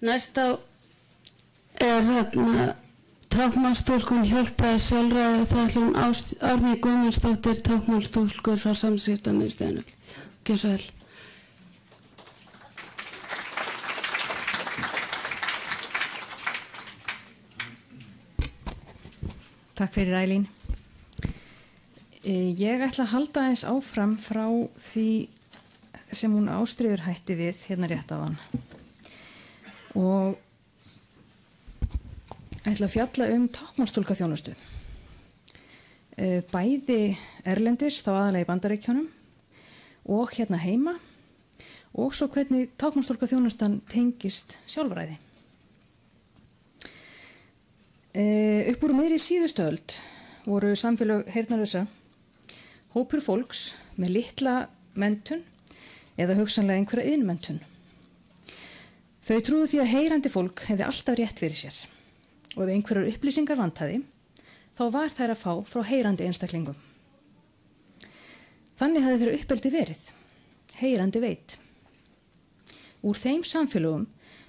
Næsta táknmálstúlkun hjálpaði sjálfræði og það ætlar hún Árný Guðmundsdóttir, táknmálstúlkur frá Samskiptamiðstöðinni. Gjör svo vel. Takk fyrir Ælín. Ég ætla að halda aðeins áfram frá því sem hún Ástríður hætti við hérna rétt áðan. Og ætla að fjalla táknmálstúlkaþjónustu. Bæði erlendis, þá aðalega í Bandaríkjunum og hérna heima og svo hvernig táknmálstúlkaþjónustan tengist sjálfræði. Upp úr miðri síðustu öld voru samfélög heyrnarlausra hópur fólks með litla menntun eða hugsanlega einhverja iðnmenntun. Þau trúðu því að heyrandi fólk hefði alltaf rétt fyrir sér og ef einhverjar upplýsingar vantaði, þá var þær að fá frá heyrandi einstaklingum. Þannig hafði þeirra uppeldi verið, heyrandi veit. Úr þeim samfélögum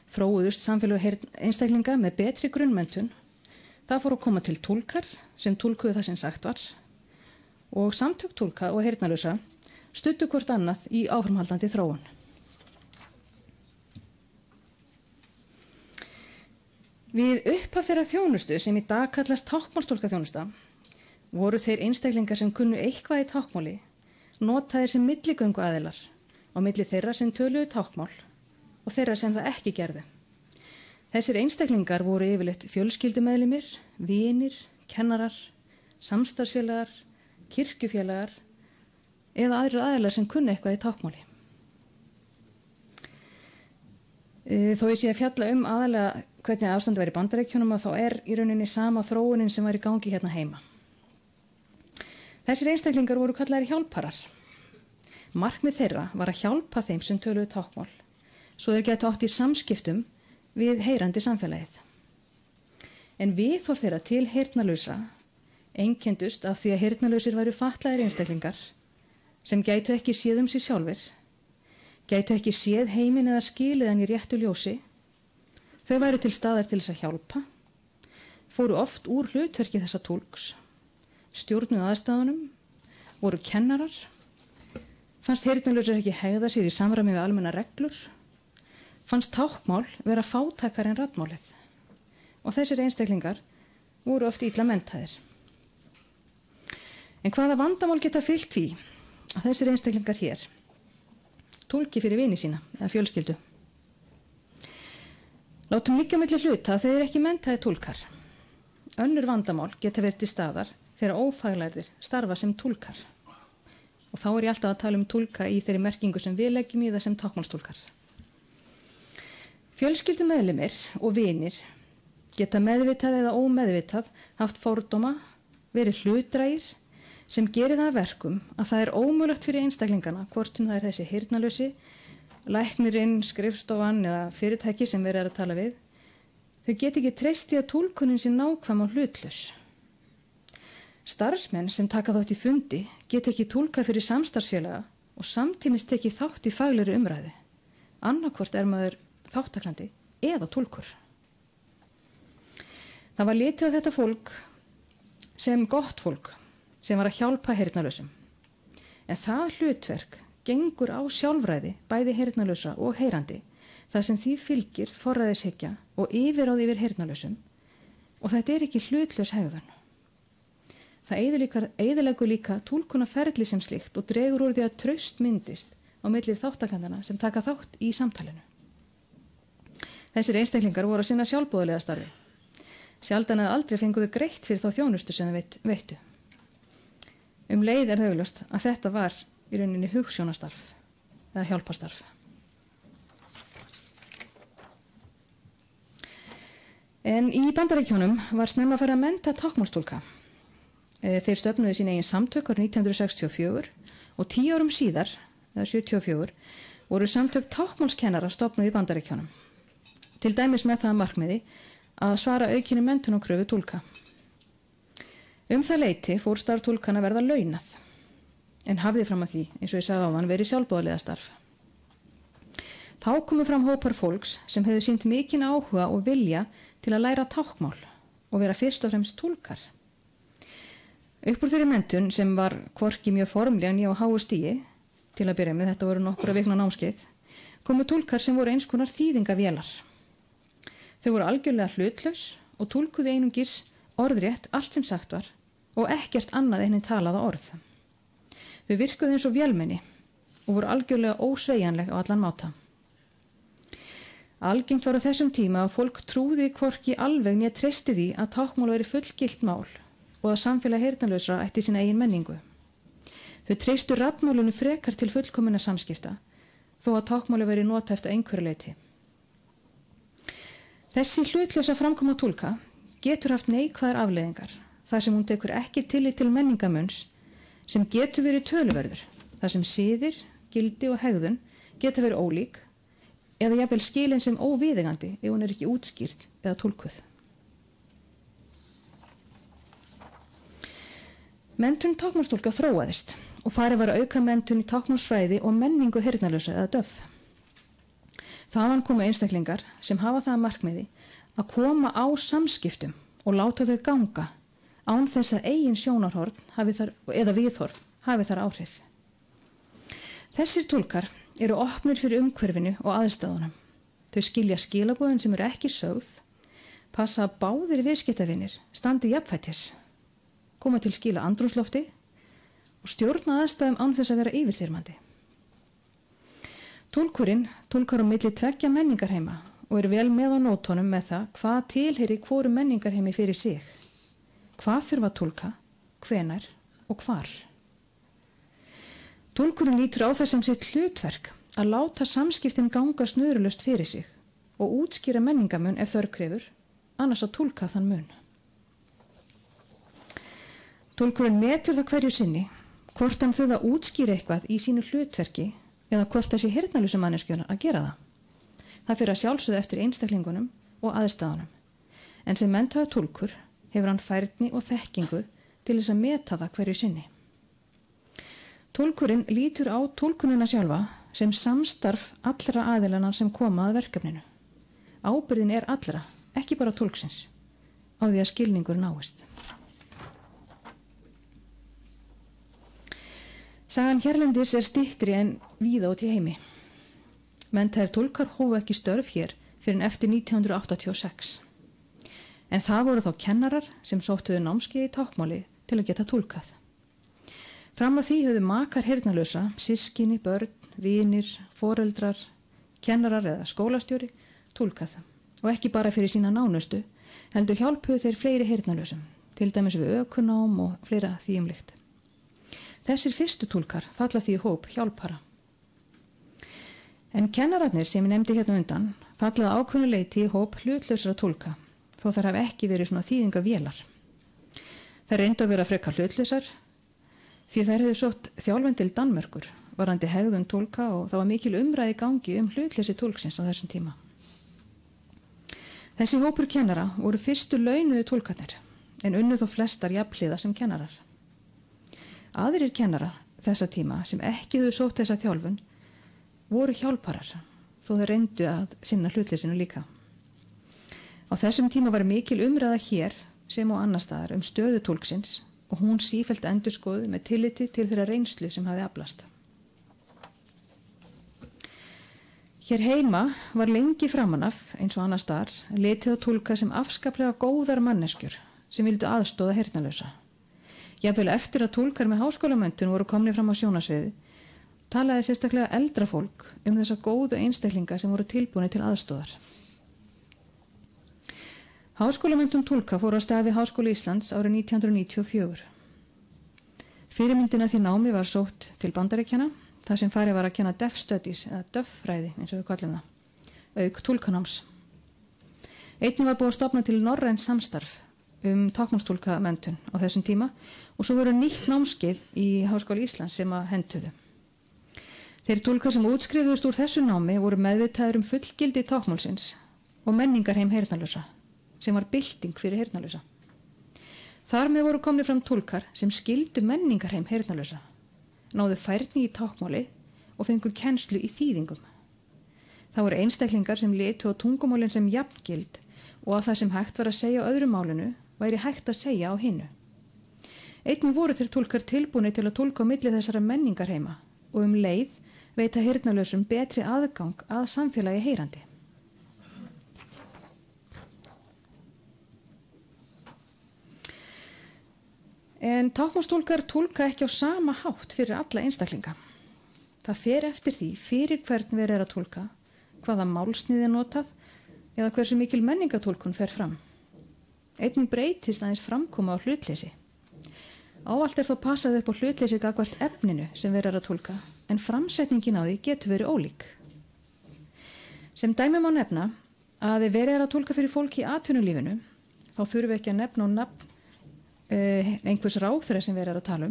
þróuðust samfélög einstaklinga með betri grunnmenntun. Það fór að koma til túlkar sem túlkuðu það sem sagt var og samtök túlka og heyrnarlausa studdu hvort annað í áframhaldandi þróun. Við upphaf þeirra þjónustu sem í dag kallast táknmálstúlkaþjónusta voru þeir einstaklingar sem kunnu eitthvað í táknmáli notaðir sem milligöngu aðilar á milli þeirra sem töluðu táknmál og þeirra sem það ekki gerðu. Þessir einstaklingar voru yfirleitt fjölskyldumeðlimir, vinir, kennarar, samstarfsfélagar, kirkjufélagar eða aðrir aðilar sem kunnu eitthvað í táknmáli. Þó ég sé að fjalla aðalega hvernig ástandi var í Bandaríkjunum að þá í rauninni sama þróunin sem var í gangi hérna heima. Þessir einstaklingar voru kallaðir hjálparar. Markmið þeirra var að hjálpa þeim sem töluðu táknmál, svo þeir gætu átt í samskiptum við heyrandi samfélagið. En viðhorf þeirra til heyrnarlausra einkenndust af því að heyrnarlausir væru fatlaðir einstaklingar sem gætu ekki séð sig sjálfir, gætu ekki séð heiminn eða skilið hann í réttu ljósi. Þau væru til staðar til þess að hjálpa, fóru oft úr hlutverki þessa túlks, stjórnuðu aðstæðunum, voru kennarar, fannst heyrnarlausir ekki hegða sér í samræmi við almennar reglur, fannst táknmál vera fátækari en raddmálið og þessir einstaklingar voru oft illa menntaðir. En hvaða vandamál geta fylgt því að þessir einstaklingar hér túlki fyrir vini sína eða fjölskyldu? Látum liggja á milli hluta að þau eru ekki menntaðir túlkar. Önnur vandamál geta verið til staðar þegar ófaglærðir starfa sem túlkar. Og þá ég alltaf að tala túlka í þeirri merkingu sem við leggjum í það sem táknmálstúlkar. Fjölskyldumeðlimir og vinir geta meðvitað eða ómeðvitað haft fordóma, verið hlutdrægir sem gerir það að verkum að það ómögulegt fyrir einstaklingana, hvort sem það þessi heyrnarlausi, læknirinn, skrifstofan eða fyrirtæki sem verið að tala við, þau get ekki treyst í að túlkunin sé nákvæm og hlutlaus. Starfsmenn sem taka þátt í fundi get ekki túlkað fyrir samstarfsfélaga og samtímis tekið þátt í faglegri umræðu. Annarkvort maður þáttaklandi eða túlkur. Það var litið á þetta fólk sem gott fólk sem var að hjálpa heyrnarlausum. En það hlutverk gengur á sjálfræði bæði heyrnarlausa og heyrandi þar sem því fylgir forræðishyggja og yfirráð yfir heyrnarlausum og þetta ekki hlutlaus hegðun. Það eyðileggur líka túlkunarferli sem slíkt og dregur úr því að traust myndist á milli þáttakandana sem taka þátt í samtalinu. Þessir einstaklingar voru að sinna sjálfboðaliða starfi. Sjaldan eða aldrei fenguðu greitt fyrir þá þjónustu sem þau veittu. Leið það augljóst að þetta var í rauninni hugsjónastarf eða hjálpastarf. En í Bandaríkjunum var snemma farið að mennta táknmálstúlka. Þeir stofnuðu sín eigin samtök árið 1964 og 10 árum síðar, eða 74, voru samtök táknmálskennara stofnuð í Bandaríkjunum. Til dæmis með það markmiði að svara aukinni menntun og kröfu túlka. Það leyti fór starf túlkana verða launað, en hafði fram að því, eins og ég sagði áðan, verið sjálfboðaliða starf. Þá komu fram hópar fólks sem hefðu sýnt mikinn áhuga og vilja til að læra táknmál og vera fyrst og fremst túlkar. Upp úr þeirri menntun sem var hvorki mjög formlega né á háu stigi, til að byrja með, þetta voru nokkura vikna námskeið, komu túlkar sem voru eins konar þýðingavélar. Þau voru algjörlega hlutlaus og túlkuðu einungis orðrétt allt sem sagt var og ekkert annað en talaða orð. Þau virkuðu eins og vélmenni og voru algjörlega ósveigjanleg á allan máta. Algengt var á þessum tíma að fólk trúði hvorki alveg né treysti því að táknmál væri fullgilt mál og að samfélag heyrnarlausra ætti sína eigin menningu. Þau treystu raddmálinu frekar til fullkominna samskipta, þó að táknmáli væri notæft að einhverju leyti. Þessi hlutlausa framkoma túlka getur haft neikvæðar afleiðingar, þar sem hún tekur ekki tillit til menningamunns sem getur verið töluverður, þar sem siðir, gildi og hegðun geta verið ólík, eða jafnvel skilin sem óviðeigandi ef hún ekki útskýrt eða túlkuð. Menntun táknmálstúlka þróaðist og farið var að auka menntun í táknmálsfræði og menningu heyrnarlausa eða DÖF. Þaðan koma einstaklingar sem hafa það að markmiði að koma á samskiptum og láta þau ganga án þess að eigin sjónarhorn eða viðhorf hafi þar áhrif. Þessir túlkar eru opnir fyrir umhverfinu og aðstæðunum. Þau skilja skilaboðin sem eru ekki sögð, passa að báðir viðskiptavinir standi jafnfætis, koma til skila andrúmslofti og stjórna aðstæðum án þess að vera yfirþyrmandi. Túlkurinn túlkar á milli tveggja menningarheima og er vel með á nótunum með það hvað tilheyri hvoru menningarheimi fyrir sig, hvað þurfa að túlka, hvenær og hvar. Túlkurinn lítur á það sem sitt hlutverk að láta samskiptin ganga snurðulaust fyrir sig og útskýra menningamun ef þörf krefur, annars að túlka þann mun. Túlkurinn metur það hverju sinni hvort hann þurfa að útskýra eitthvað í sínu hlutverki eða hvort þessi heyrnarlausu manneskjuna að gera það. Það fyrir að sjálfsögðu eftir einstaklingunum og aðstæðunum, en sem menntaður túlkur hefur hann færni og þekkingu til þess að meta það hverju sinni. Túlkurinn lítur á túlkunina sjálfa sem samstarf allra aðilana sem koma að verkefninu. Ábyrgðin er allra, ekki bara túlksins, á því að skilningur náist. Sagan hérlendis er styttri en víða út í heimi. Menntaðir túlkar hófu ekki störf hér fyrir en eftir 1986. En það voru þá kennarar sem sóttuðu námskeið í táknmáli til að geta túlkað. Fram að því höfðu makar heyrnarlausa, systkini, börn, vinir, foreldrar, kennarar eða skólastjóri túlkað og ekki bara fyrir sína nánustu, heldur hjálpuðu þeir fleiri heyrnarlausum, til dæmis við ökunám og fleira því líkt. Þessir fyrstu túlkar falla því í hóp hjálpara. En kennararnir sem ég nefndi hérna undan fallaði ákveðnu leyti í hóp hlutlausra túlka, þó þær hafi ekki verið svona þýðingavélar. Þær reyndu að vera frekar hlutlausar, því þær hefðu sótt þjálfun til Danmerkur varandi hegðun túlka og það var mikil umræði í gangi hlutleysi túlksins á þessum tíma. Þessi hópur kennara voru fyrstu launuðu túlkarnir en unnu þó flestar jafnhliða sem kennarar. Aðrir kennarar þessa tíma sem ekki hefðu sótt þessa þjálfun voru hjálparar þó þeir reyndu að sinna hlutleysinu líka. Á þessum tíma var mikil umræða hér sem á annar staðar stöðu túlksins og hún sífellt endurskoðuð með tilliti til þeirra reynslu sem hafði aflast. Hér heima var lengi framanaf, eins og annar staðar, litið á túlka sem afskaplega góðar manneskjur sem vildu aðstóða heyrnarlausa. Jafnvel eftir að túlkar með háskólamöntun voru komnir fram á sjónasviði, talaði sérstaklega eldra fólk þessa góðu einstaklinga sem voru tilbúinir til aðstóðar. Háskólamöntun túlka fór á stað við Háskóla Íslands árið 1994. Fyrirmyndina því námi var sótt til Bandaríkjanna, þar sem farið var að kenna Deaf Studies eða DÖF-fræði eins og við kallum það, auk túlkanáms. Einnig var búið að stofna til norrænt samstarf táknmálstúlkamenntun á þessum tíma og svo voru nýtt námskeið í Háskóla Íslands sem að hentuðu. Þeir túlkar sem útskrifuðust úr þessu námi voru meðvitaðir fullgildi táknmálsins og menningarheim heyrnarlausa, sem var bylting fyrir heyrnarlausa. Þar með voru komnir fram túlkar sem skildu menningarheim heyrnarlausa, náðu færni í táknmáli og fengu kennslu í þýðingum. Það voru einstaklingar sem litu á tungumálin sem jafngild og að það sem hægt var að segja á öðru málinu væri hægt að segja á hinu. Einnig voru þeir túlkar tilbúni til að túlka á milli þessara menningarheima og leið veita heyrnarlausum betri aðgang að samfélagi heyrandi. En táknmálstúlkar túlka ekki á sama hátt fyrir alla einstaklinga. Það fer eftir því fyrir hvern verið að túlka, hvaða málsnið notað eða hversu mikil menningatúlkun fer fram. Einnig breytist aðeins framkoma á hlutleysi. Ávallt þó passað upp á hlutleysi gagnvart efninu sem verið að túlka, en framsetningin á því getur verið ólík. Sem dæmi má nefna að ef verið að túlka fyrir fólk í atvinnulífinu, þá þurfum við ekki að nefna á nafn einhvers ráðherra sem verið að tala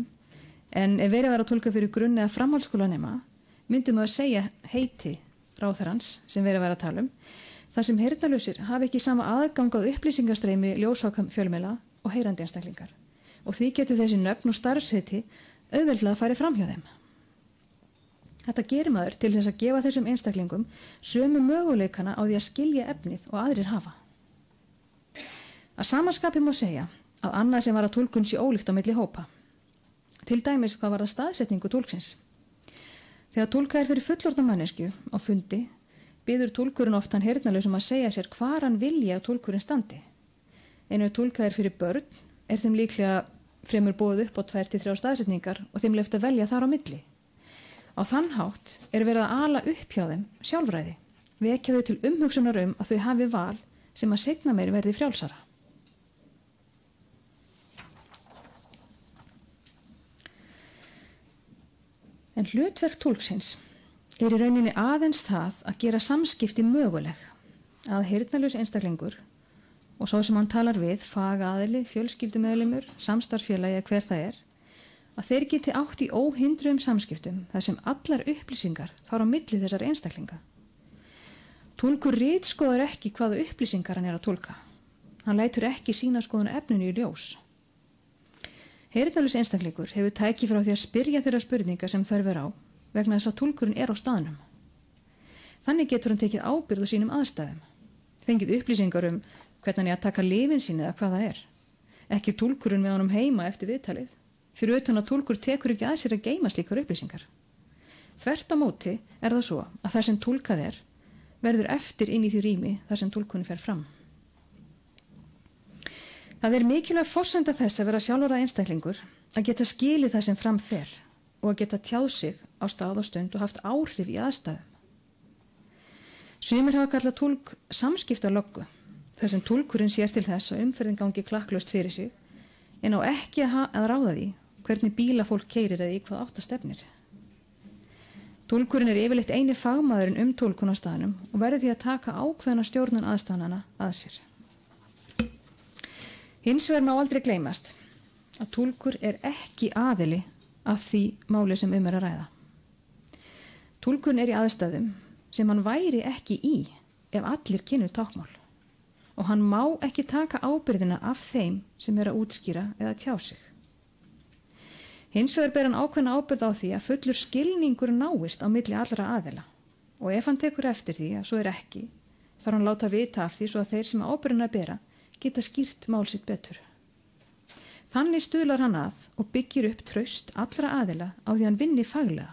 en ef verið að túlka fyrir grunn eða framhaldsskólanema, myndum við að segja heiti ráðherrans sem verið að tala þar sem heyrnarlausir hafi ekki sama aðgang á upplýsingarstreymi ljósvakafjölmiðla og heyrandi einstaklingar og því getur þessi nöfn og starfsheiti auðveldlega að fara fram hjá þeim. Þetta gerir maður til þess að gefa þessum einstaklingum sömu möguleikana á því að skilja efnið og aðrir hafa. Að samaskapi má segja að annað sem var að túlkun sé ólíkt á milli hópa. Til dæmis hvað var það staðsetningu túlksins. Þegar túlkað er fyrir fullorðna manneskju á fundi, biður túlkurinn oft hann heyrnarlausum að segja sér hvar hann vilji að túlkurinn standi. En ef túlkað er fyrir börn, er þeim líklega fremur boðið upp á 2-3 staðsetningar og þeim leyft að velja þar á milli. Á þann hátt er verið að ala upp hjá þeim sjálfræði, vekja þau til umhugsunar að þau hafi val sem að seinna meir verði frjálsara. En hlutverk túlksins er í rauninni aðeins það að gera samskipti möguleg, að heyrnarlaus einstaklingur og svo sem hann talar við, fagaðili, fjölskyldumeðlimur, samstarfsfélagi hver það er, að þeir geti átt í óhindruðum samskiptum þar sem allar upplýsingar fara á milli þessar einstaklinga. Túlkur ritskoðar ekki hvaða upplýsingar hann er að túlka. Hann lætur ekki sína skoðun efninu í ljós. Heyrnarlaus einstaklingur hefur tæki frá því að spyrja þeirra spurninga sem þörf er á vegna þess að túlkurinn er á staðnum. Þannig getur hann tekið ábyrgð á sínum aðstæðum, fengið upplýsingar hvernig hann er að taka lyfin sín eða hvað það er. Ekki túlkurinn með honum heima eftir viðtalið, fyrir utan að túlkur tekur ekki að sér að geyma slíkar upplýsingar. Þvert á móti er það svo að það sem túlkað er verður eftir inn í því rými þar sem túlkunin fer fram. Það er mikilvæg forsenda þess að vera sjálfráða einstaklingur að geta skilið það sem fram fer og að geta tjáð sig á stað og stund og haft áhrif í aðstæðum. Sumir hafa kallað túlk samskiptaloggu, þar sem túlkurinn sér til þess að umferðin gangi klakklaust fyrir sig, en á ekki að ráða því hvernig bíla fólk keyrir eða í hvað átt að stefnir. Túlkurinn er yfirleitt eini fagmaðurinn túlkun á staðnum og verður því að taka ákveðna stjórnun aðstæðnanna að sér. Hins vegar má aldrei gleymast að túlkur er ekki aðili að því máli sem er að ræða. Túlkurinn er í aðstæðum sem hann væri ekki í ef allir kynnu táknmál og hann má ekki taka ábyrgðina af þeim sem er að útskýra eða tjá sig. Hins vegar ber hann ákveðna ábyrgð á því að fullur skilningur náist á milli allra aðila og ef hann tekur eftir því að svo er ekki, þarf hann láta vita af því svo að þeir sem ábyrgðina bera geta skýrt mál sitt betur. Þannig stuðlar hann að og byggir upp traust allra aðila á því hann vinni faglega.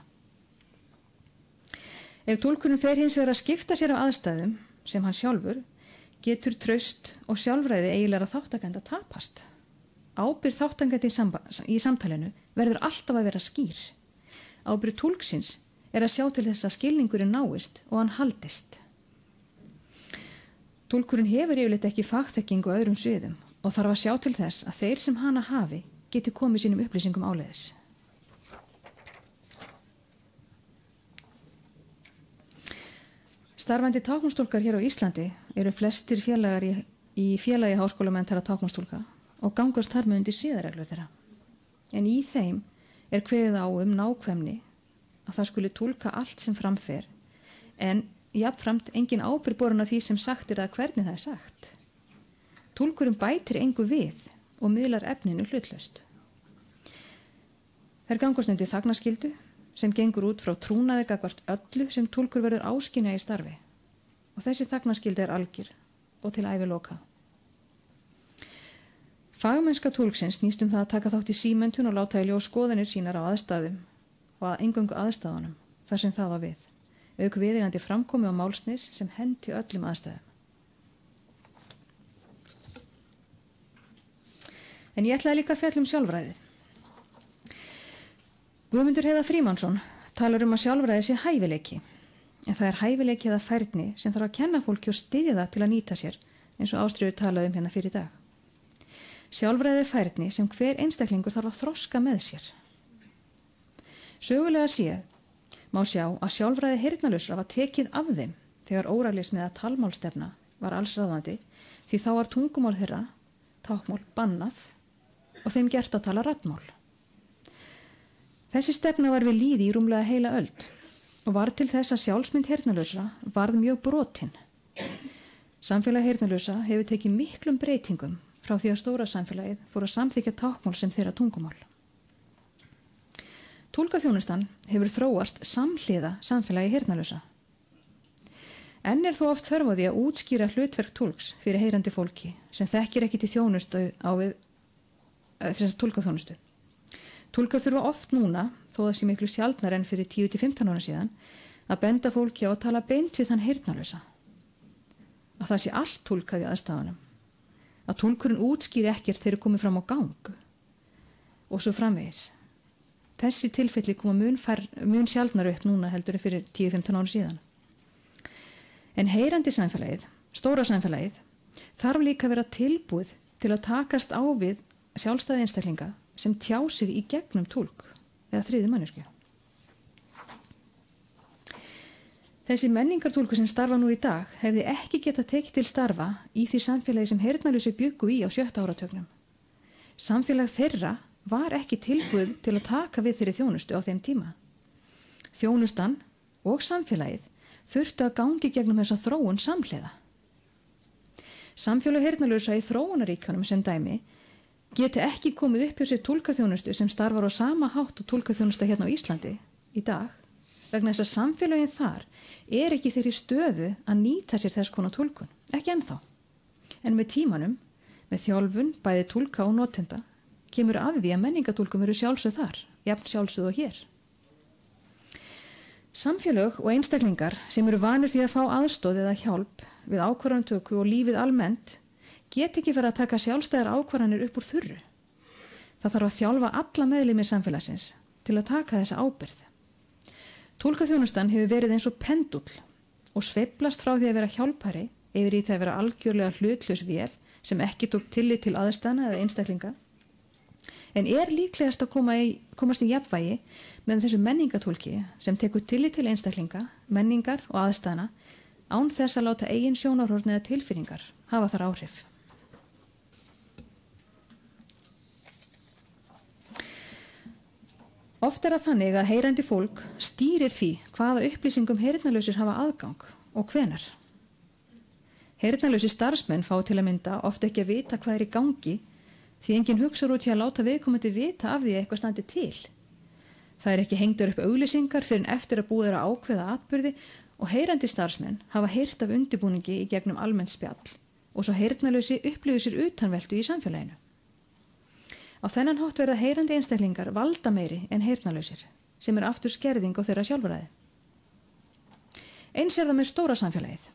Ef túlkurinn fer hins vegar að skipta sér af aðstæðum sem hann sjálfur, getur traust og sjálfræði eiginlega þáttakenda tapast. Ábyrgð þáttakenda í samtalinu verður alltaf að vera skýr. Ábyrgð túlksins er að sjá til þess að skilningurinn náist og hann haldist. Túlkurinn hefur yfirleitt ekki fagþekkingu á öðrum sviðum og þarf að sjá til þess að þeir sem hana hafi geti komið sínum upplýsingum áleiðis. Starfandi táknmálstúlkar hér á Íslandi eru flestir félagar í félagi háskólamenntaðra táknmálstúlka og gangast þar með undir siðareglur þeirra. En í þeim er kveðið á nákvæmni að það skuli túlka allt sem framfer en jafnframt engin ábyrgð borin af því sem sagt er að hvernig það er sagt. Túlkurinn bætir engu við og miðlar efninu hlutlaust. Þær gangast undir þagnarskyldu sem gengur út frá trúnaði gagnvart öllu sem túlkur verður áskynja í starfi og þessi þagnarskylda algjör og til æviloka. Fagmennska túlksins snýst það að taka þátt í símenntun og láta í ljós skoðanir sínar á aðstæðum og að eingöngu aðstæðunum þar sem það á við, auk viðeigandi framkomi og málsnis sem henti öllum aðstæðum. En ég ætlaði líka að fjalla sjálfræðið. Guðmundur Heiðar Frímannsson talar að sjálfræði sé hæfileiki, en það hæfileiki eða færni sem þarf að kenna fólki og styðja það til að nýta sér, eins og Ástríður talaði hérna fyrir í dag. Sjálfræði færni sem hver einstaklingur þarf að þroska með sér. Sögulega séð má sjá að sjálfræði heyrnarlausra var tekið af þeim þegar óralismi eða talmálstefna var allsráðandi, því þá var tungumál þeirra, tákmál, bannað og þeim gert að tala raddmál. Þessi stefna var við lýði í rúmlega heila öld og var til þess að sjálfsmynd heyrnarlausra varð mjög brotin. Samfélag heyrnarlausa hefur tekið miklum breytingum frá því að stóra samfélagið fór að samþykja tákmál sem þeirra tungumál. Túlkaþjónustan hefur þróast samhliða samfélagi heyrnarlausa. Enn þó oft þörf á því að útskýra hlutverk túlks fyrir heyrandi fólki sem þekkir ekki til þjónustu á við þess túlkaþjónustu. Túlkar þurfa oft núna, þó það sé miklu sjaldnar en fyrir 10-15 ára síðan, að benda fólki á að tala beint við þann heyrnarlausa. Að það sé allt túlkað í aðstæðunum. Að túlkurinn útskýri ekkert þegar komið fram á gang. Og svo framvegis. Þessi tilfelli koma mun sjaldnar upp núna heldur en fyrir 10-15 ára síðan. En heyrandi samfélagið, stóra samfélagið, þarf líka að vera tilbúið til að takast á við sjálfstæði einstaklinga sem tjá sig í gegnum túlk eða þriðju manneskju. Þessi menningartúlkur sem starfa nú í dag hefði ekki getað tekið til starfa í því samfélagi sem heyrnarlausi bjuggu í á 7. áratugnum. Samfélag þeirra var ekki tilbúið til að taka við þeirri þjónustu á þeim tíma. Þjónustan og samfélagið þurftu að gangi gegnum þessa þróun samhliða. Samfélag heyrnarlausa í þróunaríkjunum sem dæmi geti ekki komið upp hjá sér túlkaþjónustu sem starfar á sama hátt og túlkaþjónusta hérna á Íslandi í dag, vegna þess að samfélagin þar ekki þeirri stöðu að nýta sér þess konar túlkun, ekki ennþá. En með tímanum, með þjálfun, bæði túlka og notenda, kemur að því að menningatúlkum eru sjálfsögð þar, jafn sjálfsögð og hér. Samfélög og einstaklingar sem eru vanir því að fá aðstoð eða hjálp við ákvarðanatöku og lífið almennt get ekki verið að taka sjálfstæðar ákvarðanir upp úr þurru. Það þarf að þjálfa alla meðlimir samfélagsins til að taka þessa ábyrgð. Túlkaþjónustan hefur verið eins og pendull og sveiflast frá því að vera hjálpari yfir í það að vera algjörlega hlutlaus vél sem ekki tók tillit til aðstæðna eða einstaklinga, en líklegast að komast í jafnvægi með þessu menningatúlki sem tekur tillit til einstaklinga, menningar og aðstæðna án þess að láta eigin sjónarhorn eða tilfinningar hafa þar áhrif. Oft það þannig að heyrandi fólk stýrir því hvaða upplýsingum heyrnarlausir hafa aðgang og hvenar. Heyrnarlausi starfsmenn fá til að mynda oft ekki að vita hvað í gangi því enginn hugsar út í að láta viðkomandi vita af því að eitthvað standi til. Það ekki hengdur upp auglýsingar fyrir en eftir að búið að ákveða atburði og heyrandi starfsmenn hafa heyrt af undirbúningi í gegnum almennt spjall og svo heyrnarlausi upplifir sér utanveltu í samfélaginu. Á þennan hátt verða heyrandi einstaklingar valda meiri en heyrnarlausir, sem aftur skerðing á þeirra sjálfræði. Eins það með stóra samfélagið.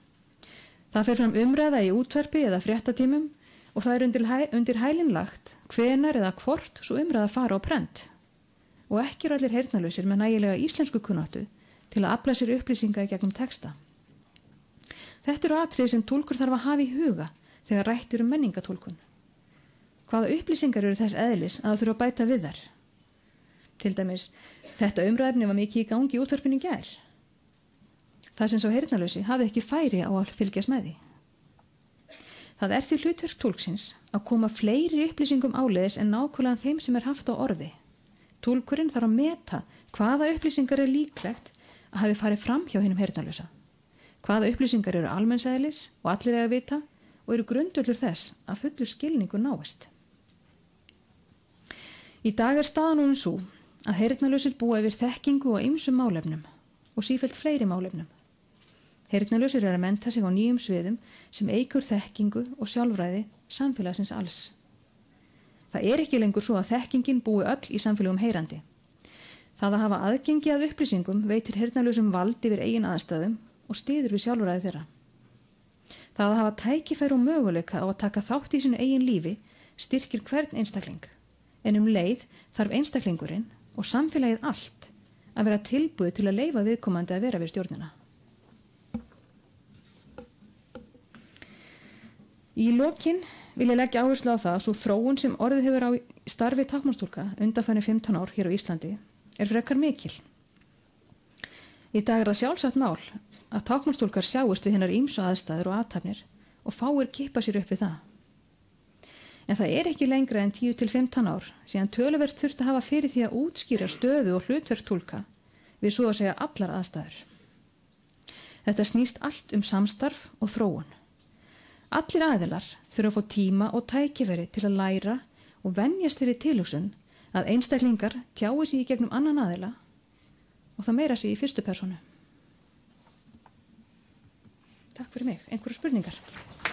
Það fer fram umræða í útvarpi eða fréttatímum og það undir hælinn lagt hvenar eða hvort svo umræða fara á prent. Og ekki allir heyrnarlausir með nægilega íslensku kunnáttu til að afla sér upplýsinga í gegnum texta. Þetta eru atriði sem túlkur þarf að hafa í huga þegar rætt menningatúlkun. Hvaða upplýsingar eru þess eðlis að það þurfa að bæta við þær? Til dæmis, þetta umræðefni var mikið í gangi í útvarpinu í gær. Það sem sá heyrnarlausi hafði ekki færi á að fylgjast með því. Það því hlutverk túlksins að koma fleiri upplýsingum áleiðis en nákvæmlega þeim sem haft á orði. Túlkurinn þarf að meta hvaða upplýsingar líklegt að hafi farið fram hjá hinum heyrnarlausa. Hvaða upplýsingar eru almennseðlis og allir eiga að vita og eru grundvöllur þess að fullur skilningur náist. Í dag staðan núna svo að heyrnarlausir búa yfir þekkingu og ýmsum málefnum og sífellt fleiri málefnum. Heyrnarlausir eru að mennta sig á nýjum sviðum sem eykur þekkingu og sjálfræði samfélagsins alls. Það er ekki lengur svo að þekkingin búi öll í samfélagum heyrandi. Það að hafa aðgengi að upplýsingum veitir heyrnarlausum vald yfir eigin aðstæðum og styður við sjálfræði þeirra. Það að hafa tækifæri og möguleika á að taka þátt í sínu eigin lífi styrkir hvern einstakling, en leið þarf einstaklingurinn og samfélagið allt að vera tilbúið til að leyfa viðkomandi að vera við stjórnina. Í lokin vil ég leggja áherslu á það að svo þróun sem orðið hefur á starfi táknmálstúlka undanfarið 15 ár hér á Íslandi er frekar mikil. Í dag er það sjálfsagt mál að táknmálstúlkar sjáist við hinnar ýmsu aðstæður og athafnir og fáir kippa sér upp við það. En það er ekki lengra en 10 til 15 ár síðan töluvert þurfti að hafa fyrir því að útskýra stöðu og hlutverk túlka við svo að segja allar aðstæður. Þetta snýst allt samstarf og þróun. Allir aðilar þurfa að fá tíma og tækifæri til að læra og venjast þeirri tilhugsun að einstaklingar tjái sig í gegnum annan aðila og það meira sig í fyrstu persónu. Takk fyrir mig. Einhverjar spurningar?